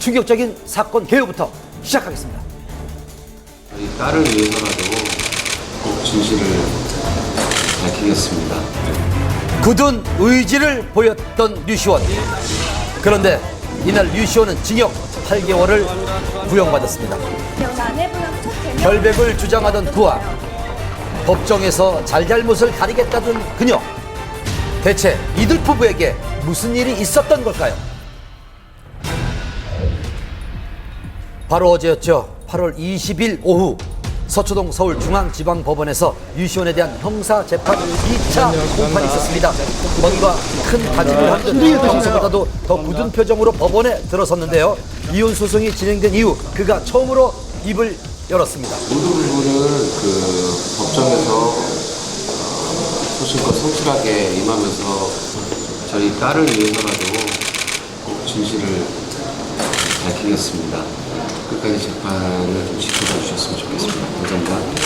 충격적인 사건 개요부터 시작하겠습니다. 저희 딸을 위해서라도 꼭 진실을 밝히겠습니다. 굳은 의지를 보였던 류시원. 그런데 이날 류시원은 징역 8개월을 구형받았습니다. 결백을 주장하던 그와 법정에서 잘잘못을 가리겠다던 그녀. 대체 이들 부부에게 무슨 일이 있었던 걸까요? 바로 어제였죠. 8월 20일 오후 서초동 서울중앙지방법원에서 류시원에 대한 형사재판 2차 공판이 있었습니다. 뭔가 큰 다짐을 한 듯 평소보다도 더 굳은 표정으로 법원에 들어섰는데요. 이혼 소송이 진행된 이후 그가 처음으로 입을 열었습니다. 모든 부분을 법정에서 소신껏 성실하게 임하면서 저희 딸을 위해서라도 꼭 진실을 밝히겠습니다. 끝까지 재판을 좀 지켜봐 주셨으면 좋겠습니다. 감사합니다.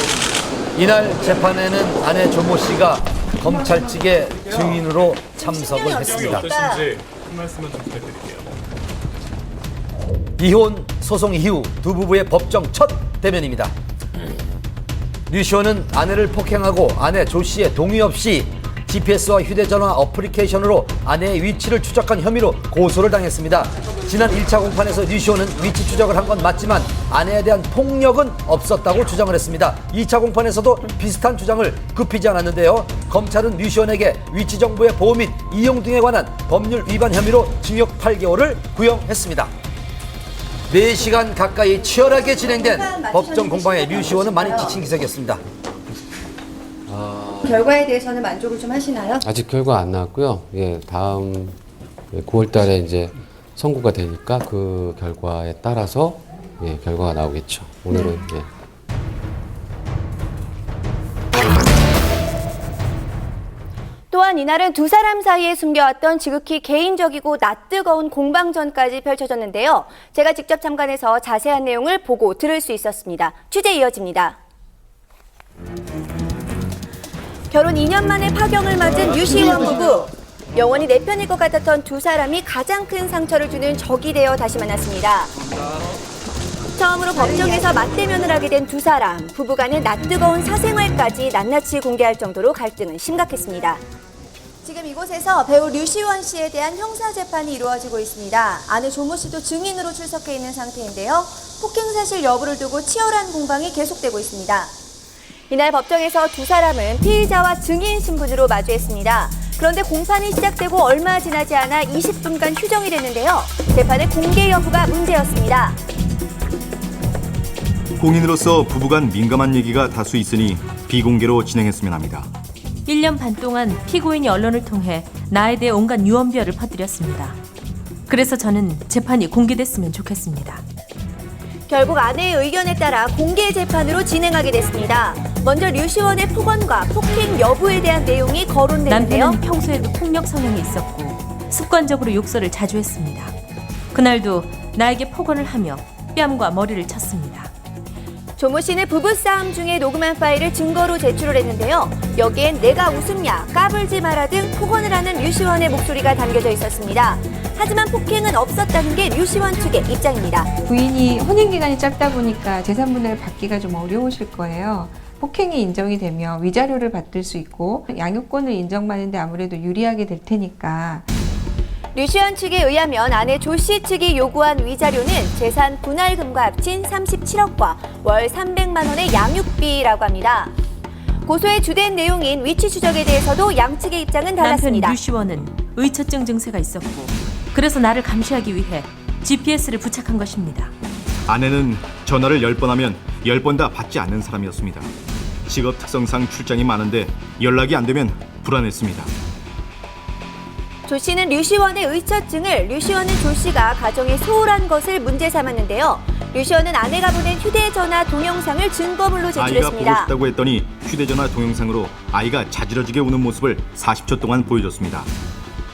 이날 재판에는 아내 조모 씨가 검찰 측의 증인으로 참석을 했습니다. 어떠신지 한 말씀만 좀 부탁드릴게요. 이혼 소송 이후 두 부부의 법정 첫 대면입니다. 류시원은 아내를 폭행하고 아내 조 씨의 동의 없이 GPS와 휴대전화 어플리케이션으로 아내의 위치를 추적한 혐의로 고소를 당했습니다. 지난 1차 공판에서 류시원은 위치 추적을 한 건 맞지만 아내에 대한 폭력은 없었다고 주장을 했습니다. 2차 공판에서도 비슷한 주장을 굽히지 않았는데요. 검찰은 류시원에게 위치 정보의 보호 및 이용 등에 관한 법률 위반 혐의로 징역 8개월을 구형했습니다. 4시간 가까이 치열하게 진행된 법정 공방에 류시원은 많이 지친 기색이었습니다. 결과에 대해서는 만족을 좀 하시나요? 아직 결과 안 나왔고요. 예, 다음 9월 달에 이제 선고가 되니까 그 결과에 따라서 결과가 나오겠죠. 오늘은 또한 이날은 두 사람 사이에 숨겨왔던 지극히 개인적이고 낯뜨거운 공방전까지 펼쳐졌는데요. 제가 직접 참관해서 자세한 내용을 보고 들을 수 있었습니다. 취재 이어집니다. 결혼 2년 만에 파경을 맞은 류시원 부부. 영원히 내 편일 것 같았던 두 사람이 가장 큰 상처를 주는 적이 되어 다시 만났습니다. 처음으로 법정에서 맞대면을 하게 된 두 사람. 부부간의 낯뜨거운 사생활까지 낱낱이 공개할 정도로 갈등은 심각했습니다. 지금 이곳에서 배우 류시원 씨에 대한 형사재판이 이루어지고 있습니다. 아내 조모 씨도 증인으로 출석해 있는 상태인데요. 폭행 사실 여부를 두고 치열한 공방이 계속되고 있습니다. 이날 법정에서 두 사람은 피의자와 증인 신분으로 마주했습니다. 그런데 공판이 시작되고 얼마 지나지 않아 20분간 휴정이 됐는데요. 재판의 공개 여부가 문제였습니다. 공인으로서 부부간 민감한 얘기가 다수 있으니 비공개로 진행했으면 합니다. 1년 반 동안 피고인이 언론을 통해 나에 대해 온갖 유언비어를 퍼뜨렸습니다. 그래서 저는 재판이 공개됐으면 좋겠습니다. 결국 아내의 의견에 따라 공개 재판으로 진행하게 됐습니다. 먼저 류시원의 폭언과 폭행 여부에 대한 내용이 거론되는데요. 남편은 평소에도 폭력 성향이 있었고 습관적으로 욕설을 자주 했습니다. 그날도 나에게 폭언을 하며 뺨과 머리를 쳤습니다. 조모 씨는 부부싸움 중에 녹음한 파일을 증거로 제출을 했는데요. 여기엔 내가 웃음냐, 까불지 마라 등 폭언을 하는 류시원의 목소리가 담겨져 있었습니다. 하지만 폭행은 없었다는 게 류시원 측의 입장입니다. 부인이 혼인기간이 짧다 보니까 재산분해를 받기가 좀 어려우실 거예요. 폭행이 인정이 되면 위자료를 받을 수 있고 양육권을 인정받는데 아무래도 유리하게 될 테니까. 류시원 측에 의하면 아내 조 씨 측이 요구한 위자료는 재산 분할금과 합친 37억과 월 300만 원의 양육비라고 합니다. 고소의 주된 내용인 위치 추적에 대해서도 양측의 입장은 달랐습니다. 남편 류시원은 의처증 증세가 있었고 그래서 나를 감시하기 위해 GPS를 부착한 것입니다. 아내는 전화를 10번 하면 10번 다 받지 않는 사람이었습니다. 직업 특성상 출장이 많은데 연락이 안 되면 불안했습니다. 조 씨는 류시원의 의처증을 류시원은 조 씨가 가정에 소홀한 것을 문제 삼았는데요. 류시원은 아내가 보낸 휴대전화 동영상을 증거물로 아이가 보고 제출했습니다. 싶다고 했더니 휴대전화 동영상으로 아이가 자지러지게 우는 모습을 40초 동안 보여줬습니다.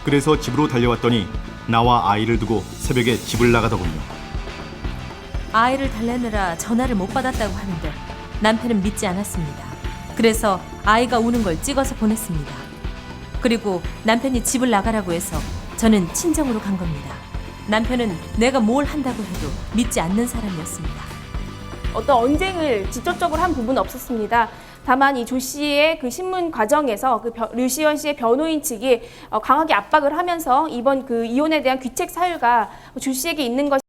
그래서 집으로 달려왔더니 나와 아이를 두고 새벽에 집을 나가더군요. 아이를 달래느라 전화를 못 받았다고 하는데 남편은 믿지 않았습니다. 그래서 아이가 우는 걸 찍어서 보냈습니다. 그리고 남편이 집을 나가라고 해서 저는 친정으로 간 겁니다. 남편은 내가 뭘 한다고 해도 믿지 않는 사람이었습니다. 어떤 언쟁을 직접적으로 한 부분은 없었습니다. 다만 이 조 씨의 그 신문 과정에서 류시원 씨의 변호인 측이 강하게 압박을 하면서 이번 그 이혼에 대한 귀책 사유가 조 씨에게 있는 것이